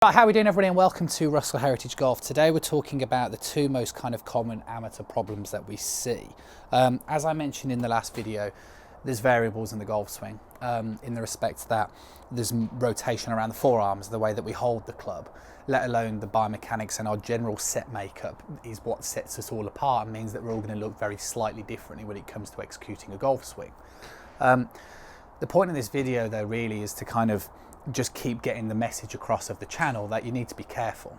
Right, how are we doing, everybody, and welcome to Russell Heritage Golf. Today we're talking about the two most kind of common amateur problems that we see. As I mentioned in the last video, there's variables in the golf swing in the respect that there's rotation around the forearms, the way that we hold the club, let alone the biomechanics, and our general set makeup is what sets us all apart and means that we're all going to look very slightly differently when it comes to executing a golf swing. The point of this video though really is to kind of just keep getting the message across of the channel that you need to be careful.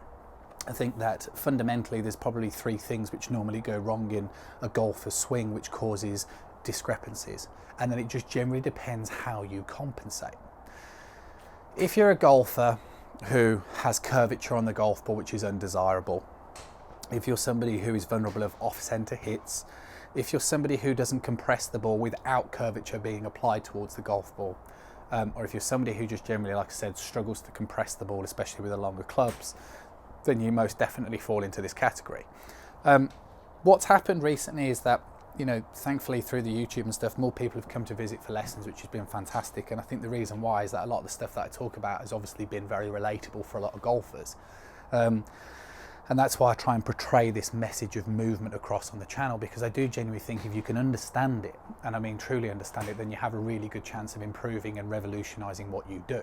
I think that fundamentally there's probably three things which normally go wrong in a golfer's swing which causes discrepancies, and then it just generally depends how you compensate. If you're a golfer who has curvature on the golf ball which is undesirable, if you're somebody who is vulnerable of off-center hits, if you're somebody who doesn't compress the ball without curvature being applied towards the golf ball, or if you're somebody who just generally, like I said, struggles to compress the ball, especially with the longer clubs, then you most definitely fall into this category. What's happened recently is that, you know, thankfully through the YouTube and stuff, more people have come to visit for lessons, which has been fantastic. And I think the reason why is that a lot of the stuff that I talk about has obviously been very relatable for a lot of golfers. And that's why I try and portray this message of movement across on the channel, because I do genuinely think if you can understand it, and I mean truly understand it, then you have a really good chance of improving and revolutionising what you do.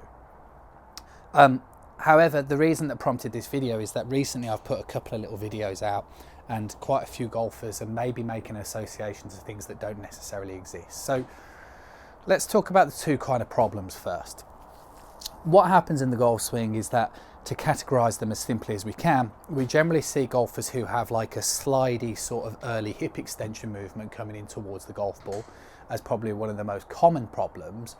However, the reason that prompted this video is that recently I've put a couple of little videos out, and quite a few golfers are maybe making associations of things that don't necessarily exist. So let's talk about the two kind of problems first. What happens in the golf swing is that, to categorize them as simply as we can, we generally see golfers who have like a slidey sort of early hip extension movement coming in towards the golf ball as probably one of the most common problems,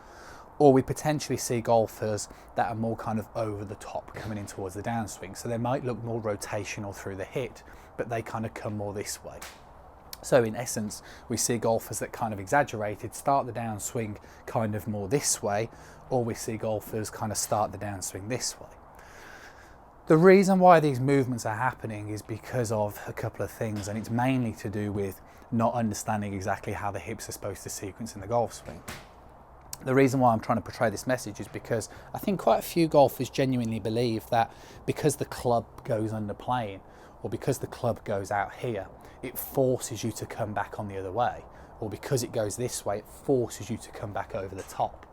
or we potentially see golfers that are more kind of over the top coming in towards the downswing. So they might look more rotational through the hit, but they kind of come more this way. So in essence, we see golfers that kind of exaggerated start the downswing kind of more this way, or we see golfers kind of start the downswing this way. The reason why these movements are happening is because of a couple of things, and it's mainly to do with not understanding exactly how the hips are supposed to sequence in the golf swing. The reason why I'm trying to portray this message is because I think quite a few golfers genuinely believe that because the club goes under plane, or because the club goes out here, it forces you to come back on the other way, or because it goes this way, it forces you to come back over the top.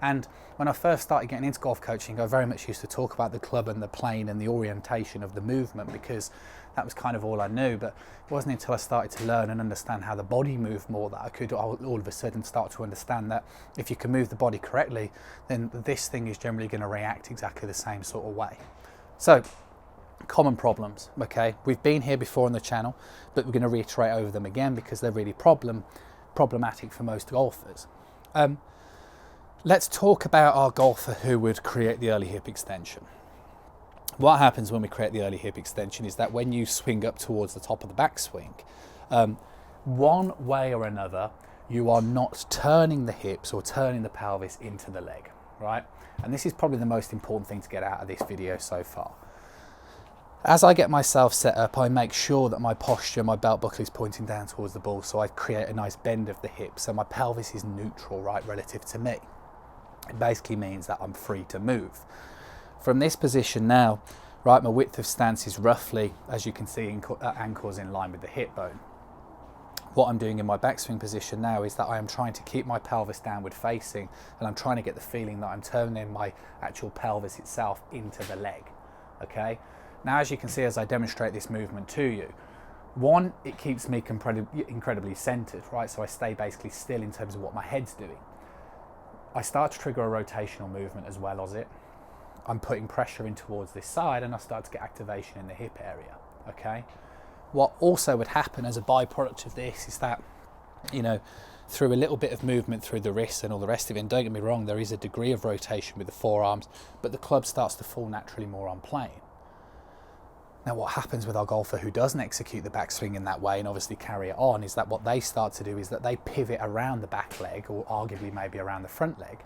And when I first started getting into golf coaching, I very much used to talk about the club and the plane and the orientation of the movement, because that was kind of all I knew. But it wasn't until I started to learn and understand how the body moved more that I could all of a sudden start to understand that if you can move the body correctly, then this thing is generally going to react exactly the same sort of way. So, common problems, okay? We've been here before on the channel, but we're going to reiterate over them again because they're really problematic for most golfers. Let's talk about our golfer who would create the early hip extension. What happens when we create the early hip extension is that when you swing up towards the top of the backswing, one way or another, you are not turning the hips or turning the pelvis into the leg, right? And this is probably the most important thing to get out of this video so far. As I get myself set up, I make sure that my posture, my belt buckle is pointing down towards the ball, so I create a nice bend of the hip, so my pelvis is neutral, right, relative to me. It basically means that I'm free to move. From this position now, right, my width of stance is roughly, as you can see, ankles in line with the hip bone. What I'm doing in my backswing position now is that I am trying to keep my pelvis downward facing, and I'm trying to get the feeling that I'm turning my actual pelvis itself into the leg, okay? Now, as you can see, as I demonstrate this movement to you, one, it keeps me incredibly centered, right? So I stay basically still in terms of what my head's doing. I start to trigger a rotational movement as well as it. I'm putting pressure in towards this side, and I start to get activation in the hip area, okay? What also would happen as a byproduct of this is that, you know, through a little bit of movement through the wrists and all the rest of it, and don't get me wrong, there is a degree of rotation with the forearms, but the club starts to fall naturally more on plane. Now, what happens with our golfer who doesn't execute the backswing in that way and obviously carry it on is that what they start to do is that they pivot around the back leg, or arguably maybe around the front leg,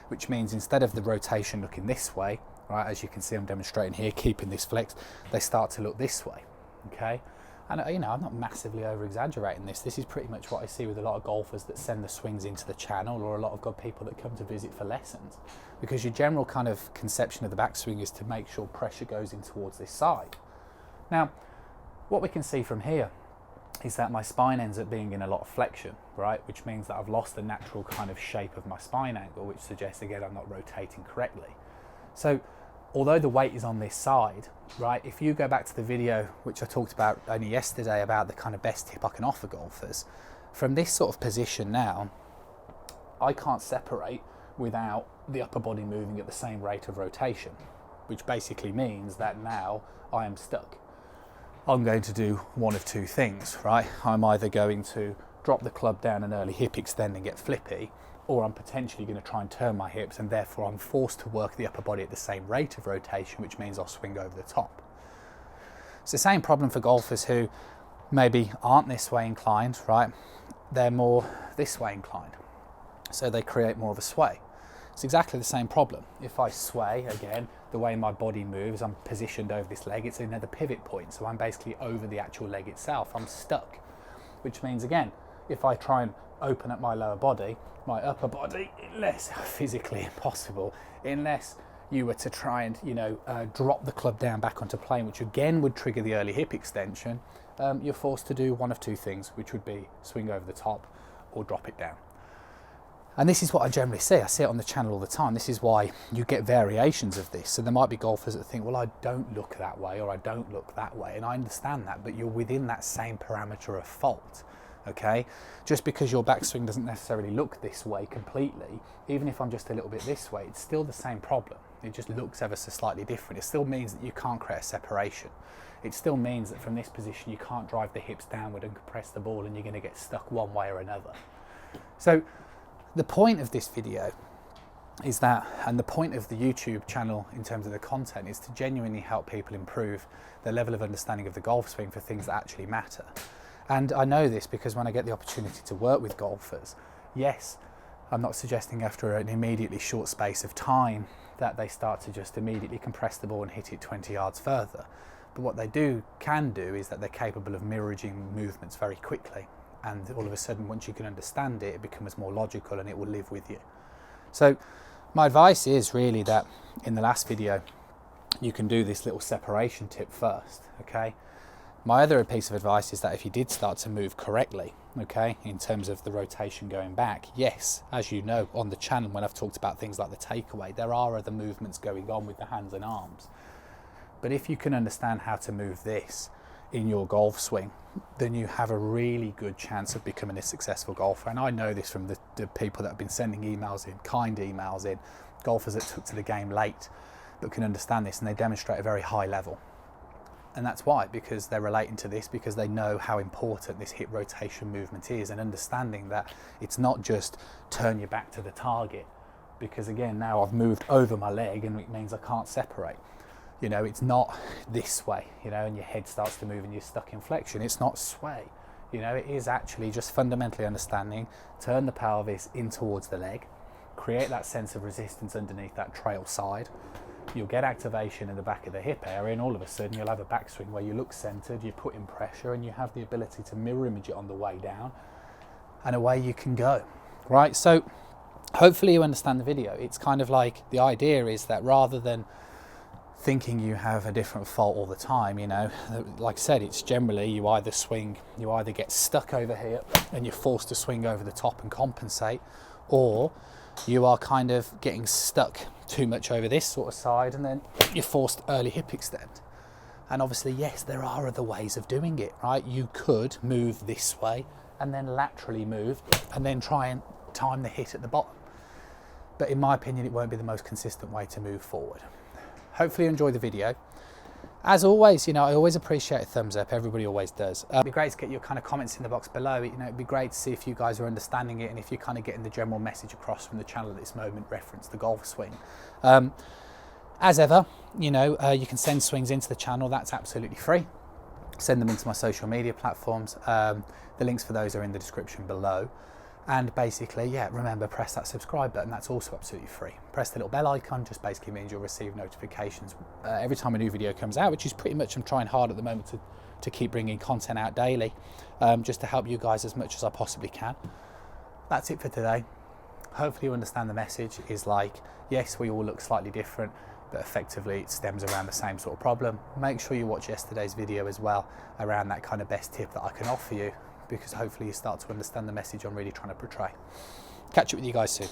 which means instead of the rotation looking this way, right, as you can see I'm demonstrating here, keeping this flexed, they start to look this way, okay? And you know, I'm not massively over exaggerating this. This is pretty much what I see with a lot of golfers that send the swings into the channel, or a lot of good people that come to visit for lessons, because your general kind of conception of the backswing is to make sure pressure goes in towards this side. Now, what we can see from here is that my spine ends up being in a lot of flexion, right? Which means that I've lost the natural kind of shape of my spine angle, which suggests again I'm not rotating correctly. So although the weight is on this side, right, if you go back to the video which I talked about only yesterday about the kind of best tip I can offer golfers, from this sort of position now, I can't separate without the upper body moving at the same rate of rotation, which basically means that now I am stuck. I'm going to do one of two things, right? I'm either going to drop the club down and early hip extend and get flippy, or I'm potentially going to try and turn my hips, and therefore I'm forced to work the upper body at the same rate of rotation, which means I'll swing over the top. It's the same problem for golfers who maybe aren't this way inclined, right? They're more this way inclined, so they create more of a sway. It's exactly the same problem. If I sway, again, the way my body moves, I'm positioned over this leg, it's another pivot point, so I'm basically over the actual leg itself. I'm stuck, which means, again, if I try and open up my lower body, my upper body, unless physically impossible, unless you were to try and, you know, drop the club down back onto plane, which again would trigger the early hip extension, you're forced to do one of two things, which would be swing over the top or drop it down. And this is what I generally see. I see it on the channel all the time. This is why you get variations of this. So there might be golfers that think, well, I don't look that way, or I don't look that way. And I understand that, but you're within that same parameter of fault. Okay, just because your backswing doesn't necessarily look this way completely, even if I'm just a little bit this way, it's still the same problem. It just looks ever so slightly different. It still means that you can't create a separation. It still means that from this position you can't drive the hips downward and compress the ball, and you're going to get stuck one way or another. So the point of this video is that, and the point of the YouTube channel in terms of the content, is to genuinely help people improve their level of understanding of the golf swing for things that actually matter. And I know this because when I get the opportunity to work with golfers, yes, I'm not suggesting after an immediately short space of time that they start to just immediately compress the ball and hit it 20 yards further. But what they can do is that they're capable of mirroring movements very quickly. And all of a sudden, once you can understand it, it becomes more logical and it will live with you. So my advice is really that in the last video, you can do this little separation tip first, okay? My other piece of advice is that if you did start to move correctly, okay, in terms of the rotation going back, yes, as you know, on the channel when I've talked about things like the takeaway, there are other movements going on with the hands and arms. But if you can understand how to move this in your golf swing, then you have a really good chance of becoming a successful golfer. And I know this from the people that have been sending emails in, kind emails in, golfers that took to the game late that can understand this, and they demonstrate a very high level. And that's why, because they're relating to this, because they know how important this hip rotation movement is, and understanding that it's not just turn your back to the target, because again, now I've moved over my leg and it means I can't separate. You know, it's not this way, you know, and your head starts to move and you're stuck in flexion. It's not sway, you know, it is actually just fundamentally understanding, turn the pelvis in towards the leg, create that sense of resistance underneath that trail side. You'll get activation in the back of the hip area, and all of a sudden you'll have a backswing where you look centered, you put in pressure, and you have the ability to mirror image it on the way down, and away you can go, right? So hopefully you understand the video. It's kind of like, the idea is that rather than thinking you have a different fault all the time, you know, like I said, it's generally you either get stuck over here and you're forced to swing over the top and compensate, or you are kind of getting stuck too much over this sort of side and then you're forced to early hip extend. And obviously, yes, there are other ways of doing it, right? You could move this way and then laterally move and then try and time the hit at the bottom. But in my opinion, it won't be the most consistent way to move forward. Hopefully you enjoy the video. As always, you know, I always appreciate a thumbs up. Everybody always does. It'd be great to get your kind of comments in the box below. You know, it'd be great to see if you guys are understanding it and if you're kind of getting the general message across from the channel at this moment, reference the golf swing. As ever, you know, you can send swings into the channel. That's absolutely free. Send them into my social media platforms. The links for those are in the description below. And basically, yeah, remember, press that subscribe button. That's also absolutely free. Press the little bell icon, just basically means you'll receive notifications every time a new video comes out, which is pretty much, I'm trying hard at the moment to keep bringing content out daily, just to help you guys as much as I possibly can. That's it for today. Hopefully you understand the message is like, yes, we all look slightly different, but effectively it stems around the same sort of problem. Make sure you watch yesterday's video as well around that kind of best tip that I can offer you, because hopefully you start to understand the message I'm really trying to portray. Catch up with you guys soon.